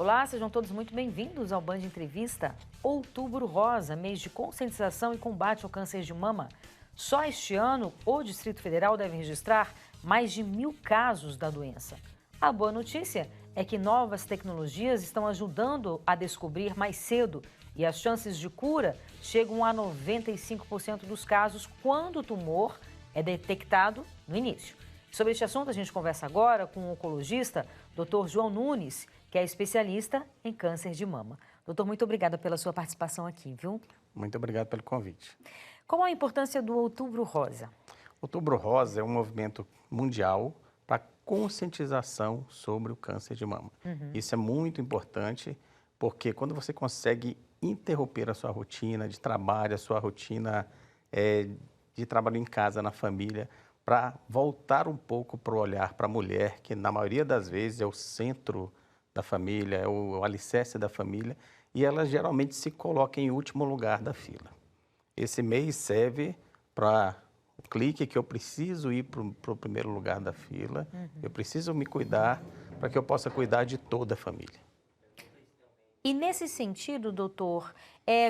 Olá, sejam todos muito bem-vindos ao Band Entrevista. Outubro Rosa, mês de conscientização e combate ao câncer de mama. Só este ano, o Distrito Federal deve registrar mais de 1.000 casos da doença. A boa notícia é que novas tecnologias estão ajudando a descobrir mais cedo e as chances de cura chegam a 95% dos casos quando o tumor é detectado no início. Sobre este assunto, a gente conversa agora com o oncologista, Dr. João Nunes, que é especialista em câncer de mama. Doutor, muito obrigada pela sua participação aqui, viu? Muito obrigado pelo convite. Qual a importância do Outubro Rosa? Outubro Rosa é um movimento mundial para conscientização sobre o câncer de mama. Isso é muito importante porque quando você consegue interromper a sua rotina de trabalho, a sua rotina de trabalho em casa, na família, para voltar um pouco para o olhar para a mulher, que na maioria das vezes é o centro da família, é o alicerce da família, e ela geralmente se coloca em último lugar da fila. Esse mês serve para o clique que eu preciso ir para o primeiro lugar da fila, eu preciso me cuidar para que eu possa cuidar de toda a família. E nesse sentido, doutor,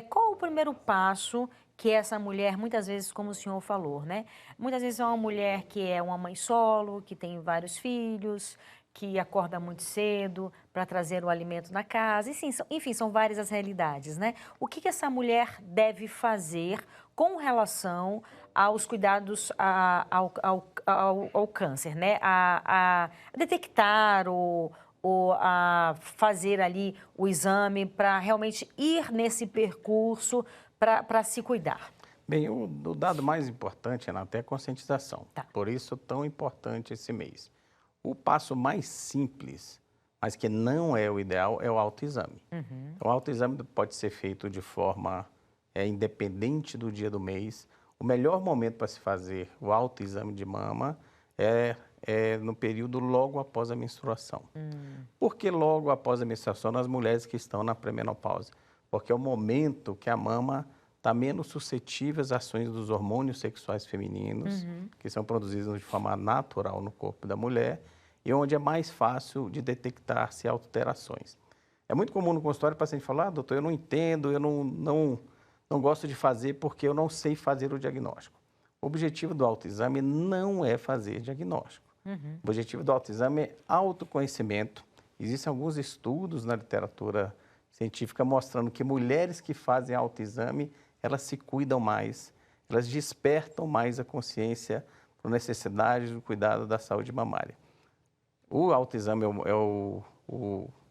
qual o primeiro passo que essa mulher, muitas vezes, como o senhor falou, né? Muitas vezes é uma mulher que é uma mãe solo, que tem vários filhos, que acorda muito cedo para trazer o alimento na casa, enfim, são várias as realidades, né? O que essa mulher deve fazer com relação aos cuidados ao câncer, né? A detectar ou a fazer ali o exame para realmente ir nesse percurso para se cuidar? Bem, o dado mais importante, Renata, é a conscientização. Tá. Por isso, tão importante esse mês. O passo mais simples, mas que não é o ideal, é o autoexame. O autoexame pode ser feito de forma independente do dia do mês. O melhor momento para se fazer o autoexame de mama é no período logo após a menstruação. Por que logo após a menstruação nas mulheres que estão na pré-menopausa? Porque é o momento que a mama está menos suscetível às ações dos hormônios sexuais femininos, que são produzidos de forma natural no corpo da mulher, e onde é mais fácil de detectar-se alterações. É muito comum no consultório o paciente falar, doutor, eu não entendo, eu não gosto de fazer porque eu não sei fazer o diagnóstico. O objetivo do autoexame não é fazer diagnóstico. O objetivo do autoexame é autoconhecimento. Existem alguns estudos na literatura científica mostrando que mulheres que fazem autoexame, elas se cuidam mais, elas despertam mais a consciência para a necessidade do cuidado da saúde mamária. O autoexame é o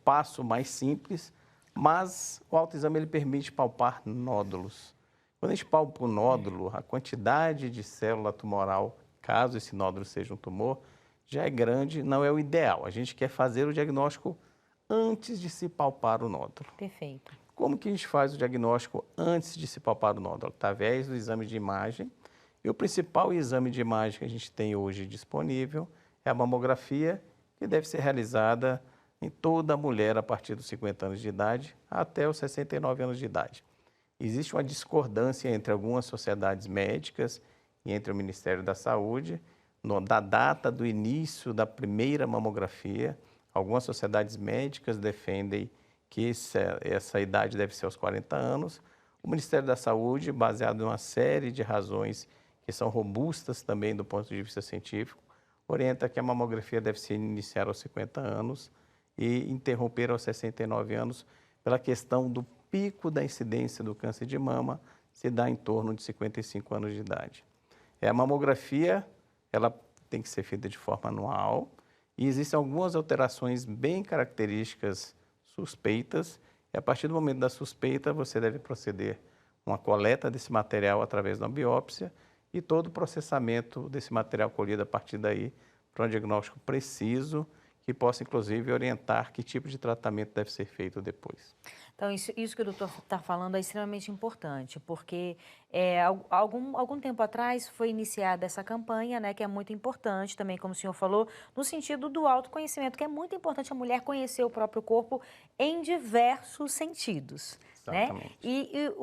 passo mais simples, mas o autoexame ele permite palpar nódulos. Quando a gente palpa o nódulo, a quantidade de célula tumoral, caso esse nódulo seja um tumor, já é grande, não é o ideal. A gente quer fazer o diagnóstico antes de se palpar o nódulo. Perfeito. Como que a gente faz o diagnóstico antes de se palpar o nódulo? Através do exame de imagem. E o principal exame de imagem que a gente tem hoje disponível é a mamografia, que deve ser realizada em toda mulher a partir dos 50 anos de idade até os 69 anos de idade. Existe uma discordância entre algumas sociedades médicas e entre o Ministério da Saúde da data do início da primeira mamografia. Algumas sociedades médicas defendem que essa idade deve ser aos 40 anos. O Ministério da Saúde, baseado em uma série de razões que são robustas também do ponto de vista científico, orienta que a mamografia deve se iniciar aos 50 anos e interromper aos 69 anos pela questão do pico da incidência do câncer de mama, se dá em torno de 55 anos de idade. A mamografia, ela tem que ser feita de forma anual e existem algumas alterações bem características suspeitas, e a partir do momento da suspeita, você deve proceder uma coleta desse material através de uma biópsia e todo o processamento desse material colhido a partir daí para um diagnóstico preciso que possa, inclusive, orientar que tipo de tratamento deve ser feito depois. Então, isso que o doutor está falando é extremamente importante, porque algum tempo atrás foi iniciada essa campanha, né, que é muito importante também, como o senhor falou, no sentido do autoconhecimento, que é muito importante a mulher conhecer o próprio corpo em diversos sentidos. Exatamente. Né?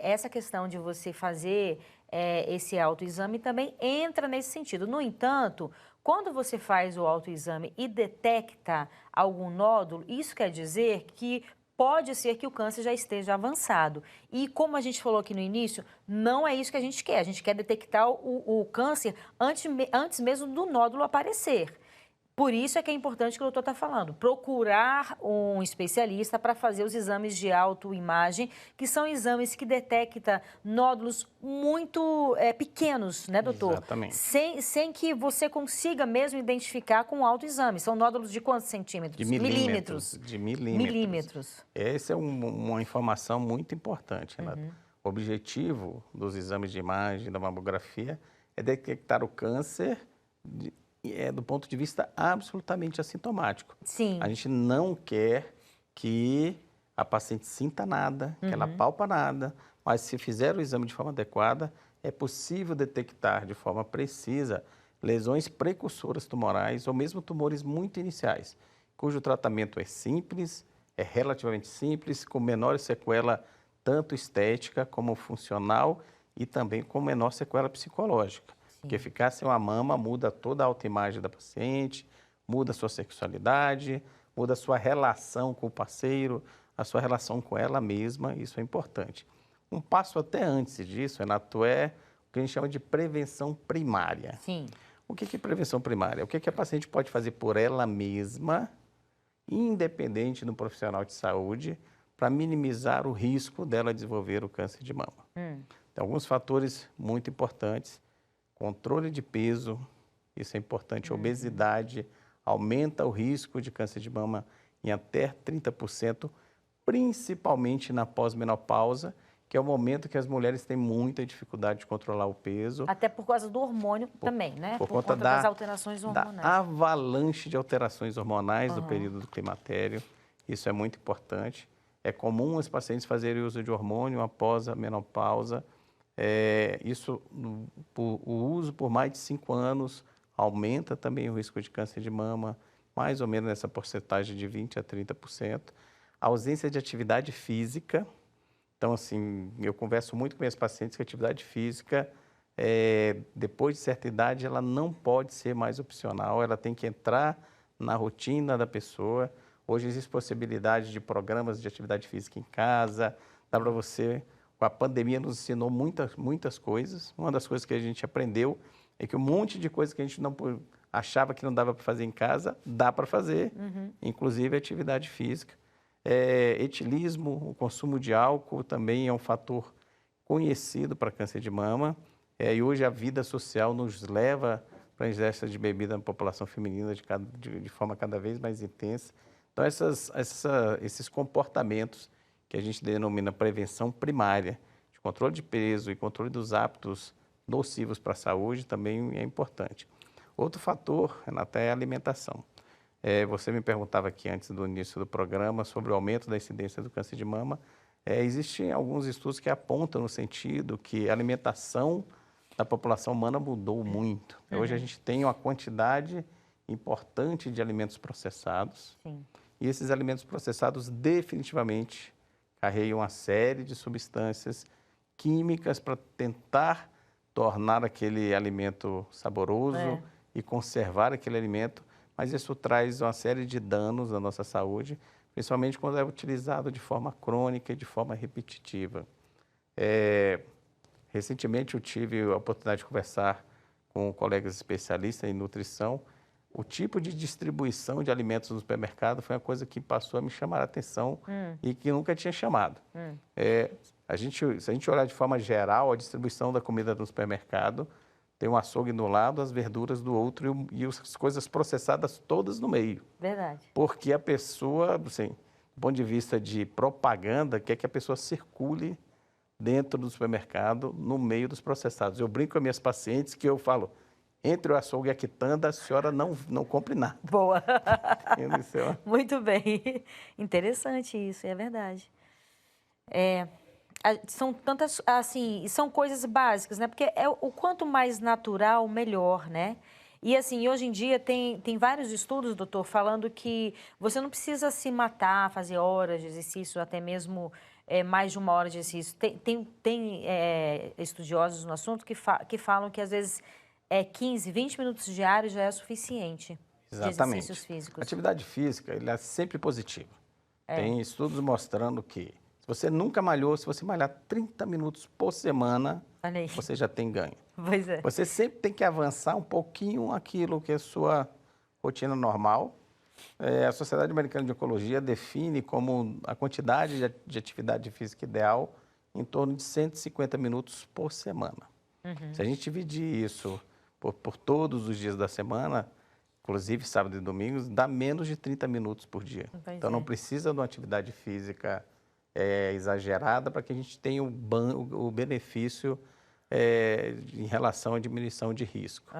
Essa questão de você fazer esse autoexame também entra nesse sentido. No entanto, quando você faz o autoexame e detecta algum nódulo, isso quer dizer que pode ser que o câncer já esteja avançado. E como a gente falou aqui no início, não é isso que a gente quer. A gente quer detectar o câncer antes mesmo do nódulo aparecer. Por isso é que é importante o que o doutor está falando, procurar um especialista para fazer os exames de autoimagem, que são exames que detectam nódulos muito pequenos, né, doutor? Exatamente. Sem que você consiga mesmo identificar com o autoexame. São nódulos de quantos centímetros? De milímetros. De milímetros. Milímetros. Essa é uma informação muito importante, Renato. O objetivo dos exames de imagem, da mamografia, é detectar o câncer do ponto de vista absolutamente assintomático. Sim. A gente não quer que a paciente sinta nada, que ela palpa nada, mas se fizer o exame de forma adequada, é possível detectar de forma precisa lesões precursoras tumorais ou mesmo tumores muito iniciais, cujo tratamento é simples, é relativamente simples, com menor sequela tanto estética como funcional e também com menor sequela psicológica. Porque ficar sem uma mama muda toda a autoimagem da paciente, muda a sua sexualidade, muda a sua relação com o parceiro, a sua relação com ela mesma, isso é importante. Um passo até antes disso, Renato, é o que a gente chama de prevenção primária. Sim. O que é prevenção primária? O que a paciente pode fazer por ela mesma, independente do profissional de saúde, para minimizar o risco dela desenvolver o câncer de mama. Tem alguns fatores muito importantes. Controle de peso, isso é importante. Obesidade aumenta o risco de câncer de mama em até 30%, principalmente na pós-menopausa, que é o momento que as mulheres têm muita dificuldade de controlar o peso. Até por causa do hormônio também, né? Por conta das alterações hormonais. Da avalanche de alterações hormonais do período do climatério. Isso é muito importante. É comum os pacientes fazerem uso de hormônio após a menopausa. O uso por mais de 5 anos aumenta também o risco de câncer de mama, mais ou menos nessa porcentagem de 20% a 30%. A ausência de atividade física. Então, assim, eu converso muito com minhas pacientes que a atividade física, depois de certa idade, ela não pode ser mais opcional, ela tem que entrar na rotina da pessoa. Hoje existe possibilidade de programas de atividade física em casa, dá para você... A pandemia nos ensinou muitas coisas. Uma das coisas que a gente aprendeu é que um monte de coisas que a gente não achava que não dava para fazer em casa, dá para fazer, inclusive atividade física. Etilismo, o consumo de álcool também é um fator conhecido para câncer de mama. E hoje a vida social nos leva para a ingesta de bebida na população feminina de forma cada vez mais intensa. Então, esses comportamentos que a gente denomina prevenção primária, de controle de peso e controle dos hábitos nocivos para a saúde, também é importante. Outro fator, Renata, é a alimentação. Você me perguntava aqui antes do início do programa sobre o aumento da incidência do câncer de mama. Existem alguns estudos que apontam no sentido que a alimentação da população humana mudou muito. Hoje a gente tem uma quantidade importante de alimentos processados. Sim. E esses alimentos processados definitivamente carregam uma série de substâncias químicas para tentar tornar aquele alimento saboroso e conservar aquele alimento, mas isso traz uma série de danos à nossa saúde, principalmente quando é utilizado de forma crônica e de forma repetitiva. Recentemente eu tive a oportunidade de conversar com colegas especialistas em nutrição. O tipo de distribuição de alimentos no supermercado foi uma coisa que passou a me chamar a atenção e que nunca tinha chamado. Se a gente olhar de forma geral, a distribuição da comida no supermercado tem um açougue do lado, as verduras do outro e as coisas processadas todas no meio. Verdade. Porque a pessoa, assim, do ponto de vista de propaganda, quer que a pessoa circule dentro do supermercado, no meio dos processados. Eu brinco com as minhas pacientes que eu falo, entre o açougue e a quitanda, a senhora não compre nada. Boa. Muito bem. Interessante isso, é verdade. São tantas, assim, são coisas básicas, né? Porque o quanto mais natural, melhor, né? E assim, hoje em dia tem vários estudos, doutor, falando que você não precisa se matar, fazer horas de exercício, até mesmo mais de 1 hora de exercício. Tem estudiosos no assunto que falam que às vezes 15, 20 minutos diários já é suficiente de exercícios Exatamente. físicos. Atividade física, ela é sempre positiva. Tem estudos mostrando que se você nunca malhou, se você malhar 30 minutos por semana, Olha aí. você já tem ganho. Pois é. Você sempre tem que avançar um pouquinho aquilo que é sua rotina normal. A Sociedade Americana de Oncologia define como a quantidade de atividade física ideal em torno de 150 minutos por semana. Se a gente dividir isso por todos os dias da semana, inclusive sábado e domingos, dá menos de 30 minutos por dia. Pois Então não é. precisa de uma atividade física exagerada para que a gente tenha o benefício em relação à diminuição de risco.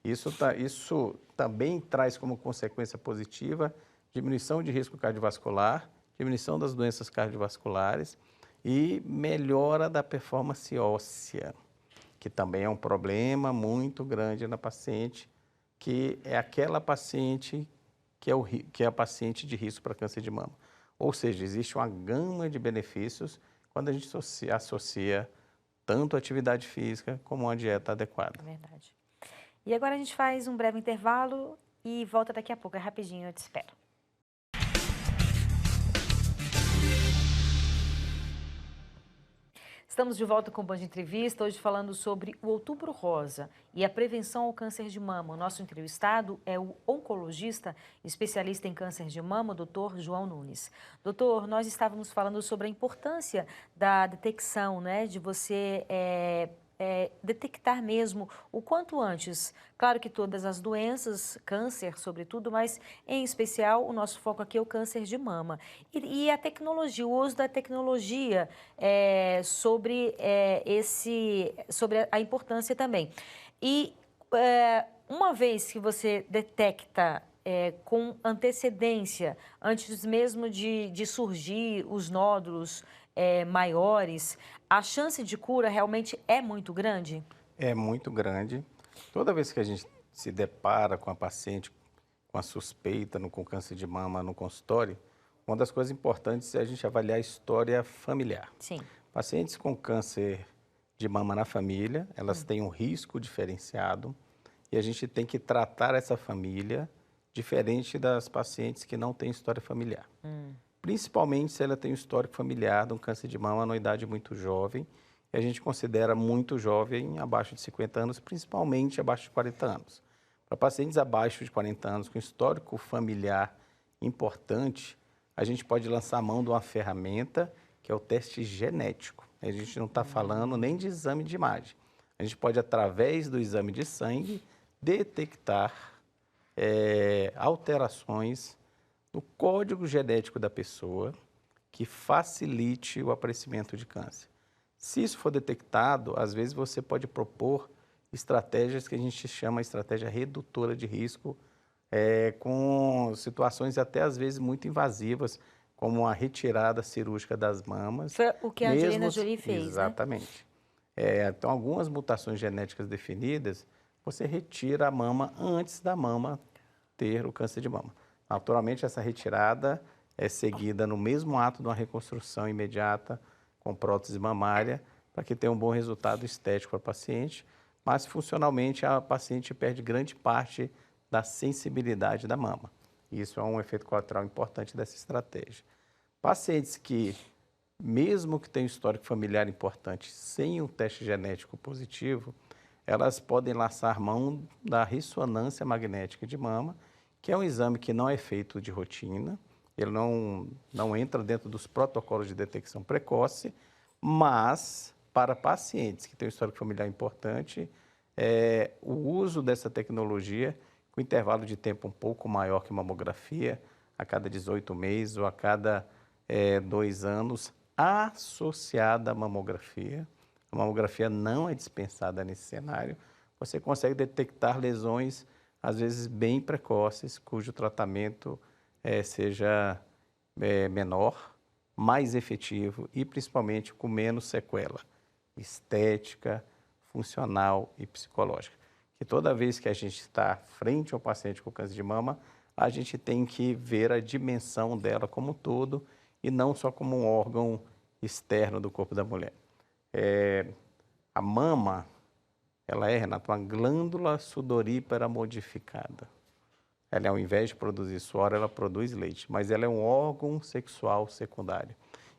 Isso também traz como consequência positiva diminuição de risco cardiovascular, diminuição das doenças cardiovasculares e melhora da performance óssea, que também é um problema muito grande na paciente, que é aquela paciente que é a paciente de risco para câncer de mama. Ou seja, existe uma gama de benefícios quando a gente associa tanto a atividade física como uma dieta adequada. É verdade. E agora a gente faz um breve intervalo e volta daqui a pouco. É rapidinho, eu te espero. Estamos de volta com o Band Entrevista, hoje falando sobre o Outubro Rosa e a prevenção ao câncer de mama. O nosso entrevistado é o oncologista, especialista em câncer de mama, o Dr. João Nunes. Doutor, nós estávamos falando sobre a importância da detecção, né, de você detectar mesmo o quanto antes. Claro que todas as doenças, câncer sobretudo, mas em especial o nosso foco aqui é o câncer de mama. E a tecnologia, o uso da tecnologia sobre a importância também. E uma vez que você detecta com antecedência, antes mesmo de surgir os nódulos maiores, a chance de cura realmente é muito grande? É muito grande. Toda vez que a gente se depara com a paciente com a suspeita com câncer de mama no consultório, uma das coisas importantes é a gente avaliar a história familiar. Sim. Pacientes com câncer de mama na família, elas têm um risco diferenciado e a gente tem que tratar essa família diferente das pacientes que não têm história familiar. Principalmente se ela tem um histórico familiar de um câncer de mama numa idade muito jovem, e a gente considera muito jovem abaixo de 50 anos, principalmente abaixo de 40 anos. Para pacientes abaixo de 40 anos com histórico familiar importante, a gente pode lançar a mão de uma ferramenta que é o teste genético. A gente não está falando nem de exame de imagem. A gente pode, através do exame de sangue, detectar alterações no código genético da pessoa que facilite o aparecimento de câncer. Se isso for detectado, às vezes você pode propor estratégias que a gente chama de estratégia redutora de risco, com situações até às vezes muito invasivas, como a retirada cirúrgica das mamas. Foi o que a Angelina Jolie fez, exatamente. Então, algumas mutações genéticas definidas, você retira a mama antes da mama ter o câncer de mama. Naturalmente, essa retirada é seguida no mesmo ato de uma reconstrução imediata com prótese mamária, para que tenha um bom resultado estético para a paciente, mas funcionalmente a paciente perde grande parte da sensibilidade da mama. Isso é um efeito colateral importante dessa estratégia. Pacientes que, mesmo que tenham histórico familiar importante, sem um teste genético positivo, elas podem lançar mão da ressonância magnética de mama, que é um exame que não é feito de rotina, ele não entra dentro dos protocolos de detecção precoce, mas para pacientes que têm um histórico familiar importante, o uso dessa tecnologia, com intervalo de tempo um pouco maior que mamografia, a cada 18 meses ou a cada 2 anos, associada à mamografia. A mamografia não é dispensada nesse cenário. Você consegue detectar lesões, às vezes, bem precoces, cujo tratamento seja menor, mais efetivo e, principalmente, com menos sequela estética, funcional e psicológica. Que toda vez que a gente está frente a um paciente com câncer de mama, a gente tem que ver a dimensão dela como um todo e não só como um órgão externo do corpo da mulher. A mama, ela é, Renato, uma glândula sudorípara modificada. Ela, ao invés de produzir suor, ela produz leite, mas ela é um órgão sexual secundário.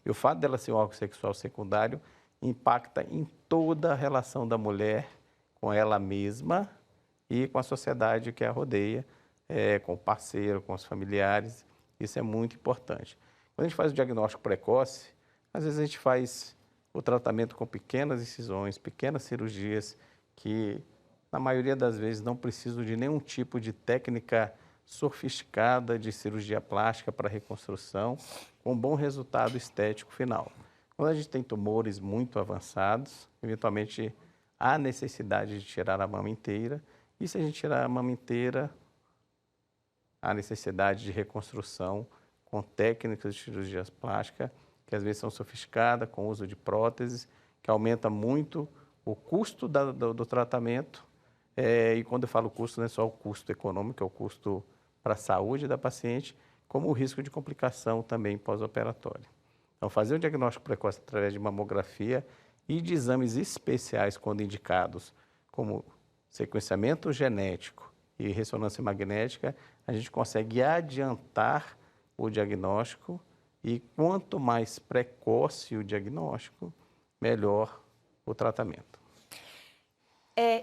E o fato dela ser um órgão sexual secundário impacta em toda a relação da mulher com ela mesma e com a sociedade que a rodeia, com o parceiro, com os familiares. Isso é muito importante. Quando a gente faz o diagnóstico precoce, às vezes a gente faz o tratamento com pequenas incisões, pequenas cirurgias, que na maioria das vezes não precisam de nenhum tipo de técnica sofisticada de cirurgia plástica para reconstrução, com um bom resultado estético final. Quando a gente tem tumores muito avançados, eventualmente há necessidade de tirar a mama inteira, e se a gente tirar a mama inteira, há necessidade de reconstrução com técnicas de cirurgia plástica, que às vezes são sofisticadas, com uso de próteses, que aumenta muito o custo do tratamento. E quando eu falo custo, não é só o custo econômico, é o custo para a saúde da paciente, como o risco de complicação também pós-operatório. Então, fazer um diagnóstico precoce através de mamografia e de exames especiais quando indicados, como sequenciamento genético e ressonância magnética, a gente consegue adiantar o diagnóstico e quanto mais precoce o diagnóstico, melhor o tratamento.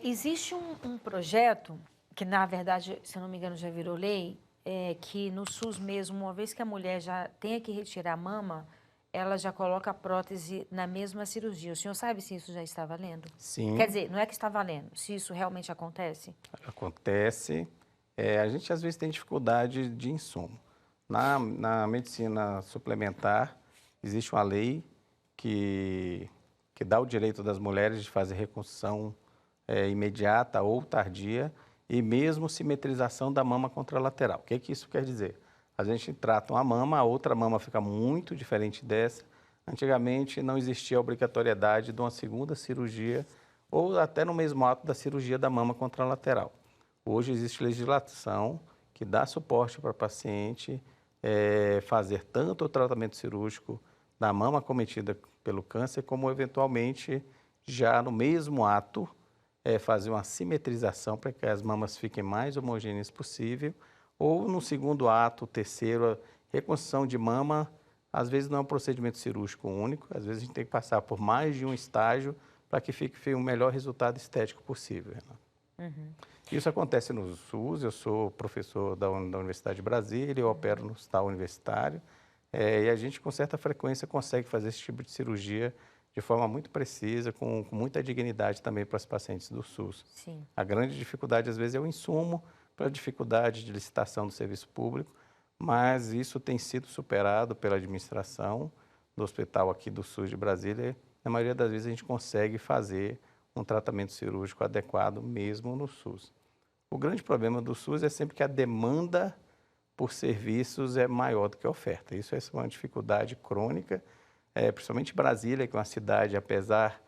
Existe um projeto que, na verdade, se eu não me engano, já virou lei, que no SUS mesmo, uma vez que a mulher já tenha que retirar a mama, ela já coloca a prótese na mesma cirurgia. O senhor sabe se isso já está valendo? Sim. Quer dizer, não é que está valendo, se isso realmente acontece? Acontece. A gente, às vezes, tem dificuldade de insumo. Na medicina suplementar, existe uma lei que dá o direito das mulheres de fazer reconstrução imediata ou tardia e mesmo simetrização da mama contralateral. O que isso quer dizer? A gente trata uma mama, a outra mama fica muito diferente dessa. Antigamente não existia a obrigatoriedade de uma segunda cirurgia ou até no mesmo ato da cirurgia da mama contralateral. Hoje existe legislação que dá suporte para a paciente fazer tanto o tratamento cirúrgico da mama acometida pelo câncer, como eventualmente já no mesmo ato fazer uma simetrização para que as mamas fiquem mais homogêneas possível, ou no segundo ato, terceiro, a reconstrução de mama, às vezes não é um procedimento cirúrgico único, às vezes a gente tem que passar por mais de um estágio para que fique o melhor resultado estético possível. Uhum. Isso acontece no SUS, eu sou professor da Universidade de Brasília, eu opero no hospital universitário, e a gente com certa frequência consegue fazer esse tipo de cirurgia de forma muito precisa, com muita dignidade também para os pacientes do SUS. Sim. A grande dificuldade, às vezes, é o insumo, pela dificuldade de licitação do serviço público, mas isso tem sido superado pela administração do hospital aqui do SUS de Brasília. Na maioria das vezes, a gente consegue fazer um tratamento cirúrgico adequado mesmo no SUS. O grande problema do SUS é sempre que a demanda por serviços é maior do que a oferta. Isso é uma dificuldade crônica, principalmente Brasília, que é uma cidade, apesar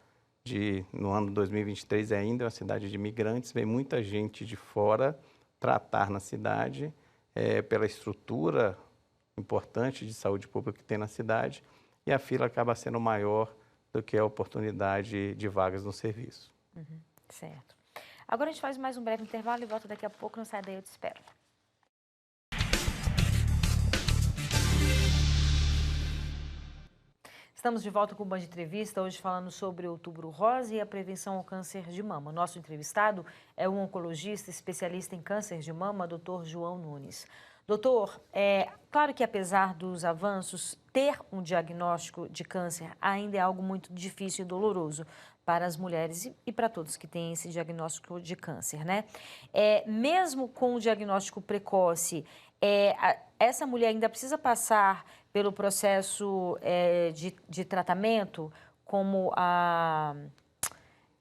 de, no ano 2023, ainda é uma cidade de imigrantes, vem muita gente de fora tratar na cidade, pela estrutura importante de saúde pública que tem na cidade, e a fila acaba sendo maior do que a oportunidade de vagas no serviço. Uhum, certo. Agora a gente faz mais um breve intervalo e volta daqui a pouco. Não sai daí, eu te espero. Estamos de volta com o Band Entrevista, hoje falando sobre o Outubro Rosa e a prevenção ao câncer de mama. Nosso entrevistado é um oncologista especialista em câncer de mama, Dr. João Nunes. Doutor, claro que apesar dos avanços, ter um diagnóstico de câncer ainda é algo muito difícil e doloroso para as mulheres e para todos que têm esse diagnóstico de câncer, né? Mesmo com o diagnóstico precoce, essa mulher ainda precisa passar pelo processo de tratamento, como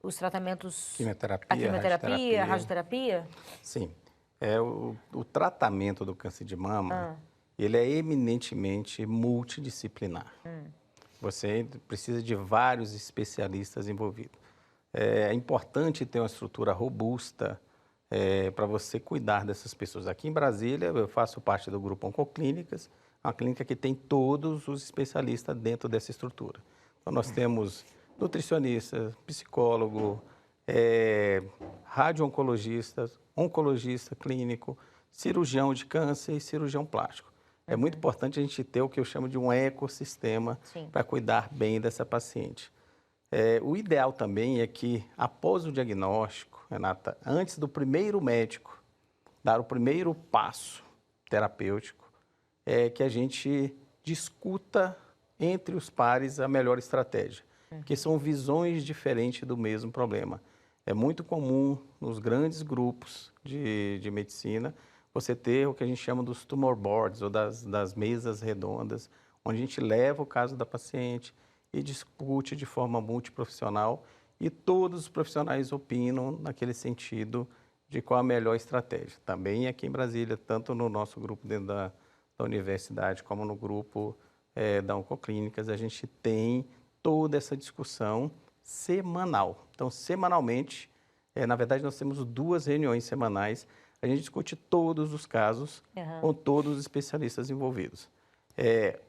os tratamentos... Quimioterapia, a radioterapia? Sim. O tratamento do câncer de mama, ele é eminentemente multidisciplinar. Você precisa de vários especialistas envolvidos. É importante ter uma estrutura robusta para você cuidar dessas pessoas. Aqui em Brasília, eu faço parte do grupo Oncoclínicas, uma clínica que tem todos os especialistas dentro dessa estrutura. Então, nós temos nutricionista, psicólogo, radio-oncologista, oncologista clínico, cirurgião de câncer e cirurgião plástico. É muito importante a gente ter o que eu chamo de um ecossistema para cuidar bem dessa paciente. O ideal também é que, após o diagnóstico, Renata, antes do primeiro médico dar o primeiro passo terapêutico, que a gente discuta entre os pares a melhor estratégia, porque são visões diferentes do mesmo problema. É muito comum nos grandes grupos de medicina você ter o que a gente chama dos tumor boards, ou das mesas redondas, onde a gente leva o caso da paciente e discute de forma multiprofissional e todos os profissionais opinam naquele sentido de qual a melhor estratégia. Também aqui em Brasília, tanto no nosso grupo dentro da universidade, como no grupo da Oncoclínicas, a gente tem toda essa discussão semanal. Então, semanalmente, na verdade, nós temos 2 reuniões semanais, a gente discute todos os casos com todos os especialistas envolvidos.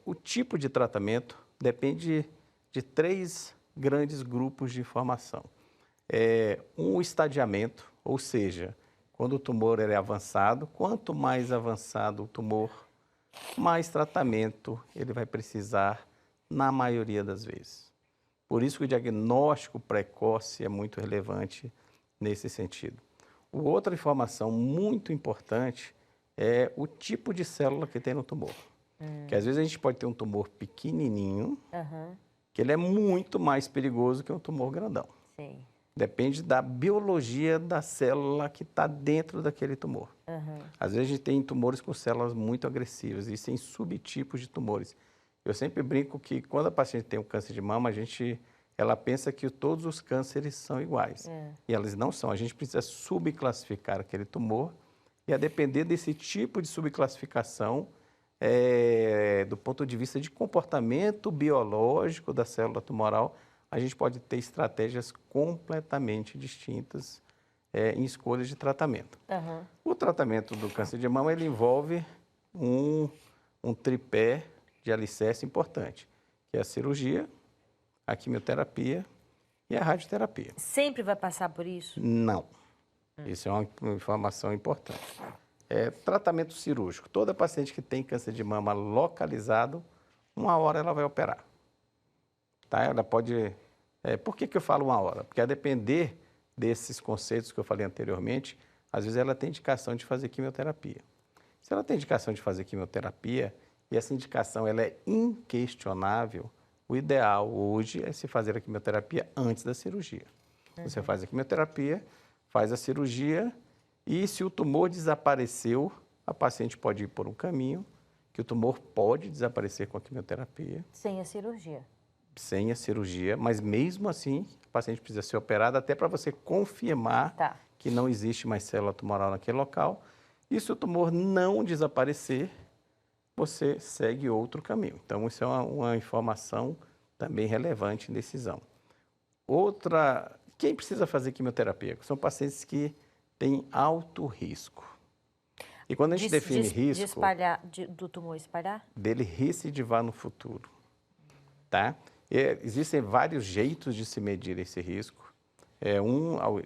O tipo de tratamento depende de 3 grandes grupos de informação. Um estadiamento, ou seja, quando o tumor é avançado, quanto mais avançado o tumor, mais tratamento ele vai precisar na maioria das vezes. Por isso que o diagnóstico precoce é muito relevante nesse sentido. Outra informação muito importante é o tipo de célula que tem no tumor. Que às vezes a gente pode ter um tumor pequenininho, que ele é muito mais perigoso que um tumor grandão. Sim. Depende da biologia da célula que está dentro daquele tumor. Às vezes a gente tem tumores com células muito agressivas, e tem subtipos de tumores. Eu sempre brinco que quando a paciente tem um câncer de mama, ela pensa que todos os cânceres são iguais. E eles não são. A gente precisa subclassificar aquele tumor e, a depender desse tipo de subclassificação, do ponto de vista de comportamento biológico da célula tumoral, a gente pode ter estratégias completamente distintas em escolhas de tratamento. O tratamento do câncer de mama ele envolve um tripé de alicerce importante, que é a cirurgia, a quimioterapia e a radioterapia. Sempre vai passar por isso? Não. Isso é uma informação importante. Tratamento cirúrgico. Toda paciente que tem câncer de mama localizado, 1 hora ela vai operar. Tá? Ela pode... por que eu falo 1 hora? Porque a depender desses conceitos que eu falei anteriormente, às vezes ela tem indicação de fazer quimioterapia. Se ela tem indicação de fazer quimioterapia e essa indicação ela é inquestionável, o ideal hoje é se fazer a quimioterapia antes da cirurgia. Você faz a quimioterapia, faz a cirurgia e se o tumor desapareceu, a paciente pode ir por um caminho que o tumor pode desaparecer com a quimioterapia. Sem a cirurgia. Sem a cirurgia, mas mesmo assim, a paciente precisa ser operada até para você confirmar que não existe mais célula tumoral naquele local. E se o tumor não desaparecer, você segue outro caminho. Então, isso é uma informação também relevante em decisão. Quem precisa fazer quimiioterapia? São pacientes que têm alto risco. E quando a gente define risco... do tumor espalhar? Dele recidivar no futuro, tá? Existem vários jeitos de se medir esse risco.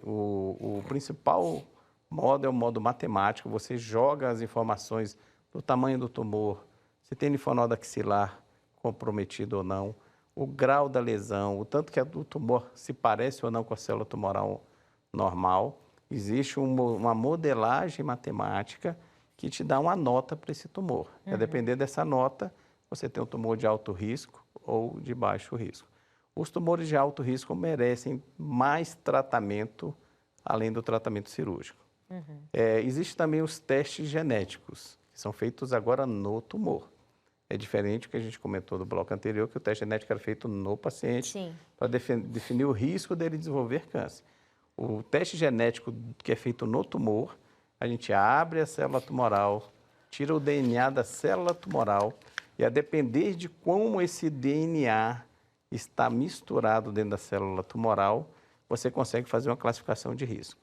O principal modo é o modo matemático. Você joga as informações do tamanho do tumor, se tem linfonodo axilar comprometido ou não, o grau da lesão, o tanto que o tumor se parece ou não com a célula tumoral normal. Existe uma modelagem matemática que te dá uma nota para esse tumor. A depender dessa nota, você tem um tumor de alto risco ou de baixo risco. Os tumores de alto risco merecem mais tratamento além do tratamento cirúrgico. Existem também os testes genéticos, que são feitos agora no tumor. É diferente do que a gente comentou no bloco anterior, que o teste genético era feito no paciente para definir o risco dele desenvolver câncer. O teste genético que é feito no tumor, a gente abre a célula tumoral, tira o DNA da célula tumoral e, a depender de como esse DNA está misturado dentro da célula tumoral, você consegue fazer uma classificação de risco.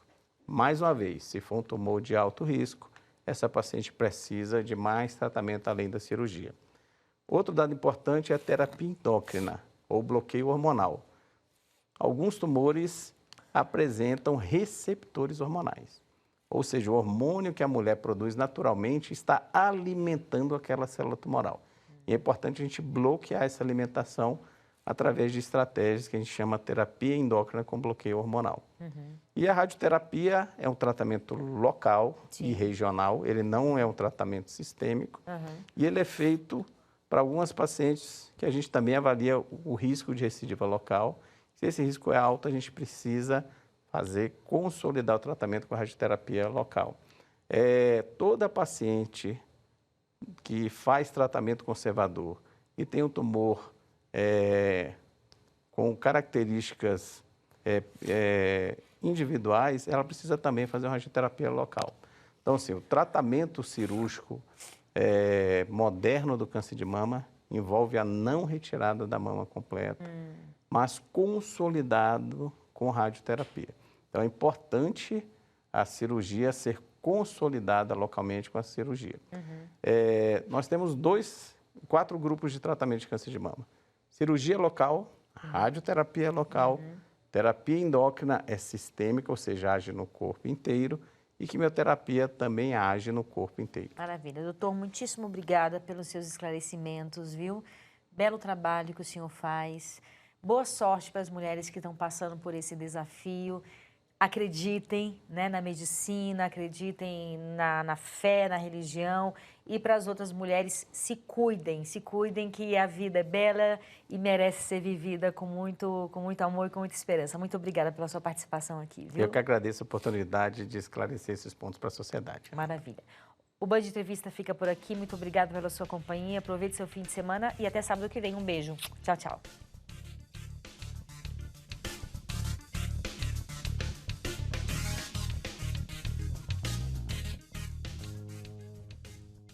Mais uma vez, se for um tumor de alto risco, essa paciente precisa de mais tratamento além da cirurgia. Outro dado importante é a terapia endócrina. ou bloqueio hormonal. Alguns tumores apresentam receptores hormonais, ou seja, o hormônio que a mulher produz naturalmente está alimentando aquela célula tumoral. E é importante a gente bloquear essa alimentação através de estratégias que a gente chama terapia endócrina com bloqueio hormonal. E a radioterapia é um tratamento local e regional, ele não é um tratamento sistêmico, e ele é feito para algumas pacientes que a gente também avalia o risco de recidiva local. Se esse risco é alto, a gente precisa consolidar o tratamento com a radioterapia local. Toda paciente que faz tratamento conservador e tem um tumor com características individuais, ela precisa também fazer uma radioterapia local. Então, assim, o tratamento cirúrgico moderno do câncer de mama envolve a não retirada da mama completa, mas consolidado com radioterapia. Então, é importante a cirurgia ser consolidada localmente com a cirurgia. Nós temos 4 grupos de tratamento de câncer de mama. Cirurgia local, radioterapia local, terapia endócrina é sistêmica, ou seja, age no corpo inteiro, e quimioterapia também age no corpo inteiro. Maravilha. Doutor, muitíssimo obrigada pelos seus esclarecimentos, viu? Belo trabalho que o senhor faz. Boa sorte para as mulheres que estão passando por esse desafio. Acreditem, né, na medicina, acreditem na fé, na religião, e para as outras mulheres, se cuidem que a vida é bela e merece ser vivida com muito amor e com muita esperança. Muito obrigada pela sua participação aqui, viu? Eu que agradeço a oportunidade de esclarecer esses pontos para a sociedade. Maravilha. O Band Entrevista fica por aqui. Muito obrigada pela sua companhia. Aproveite seu fim de semana e até sábado que vem. Um beijo. Tchau, tchau.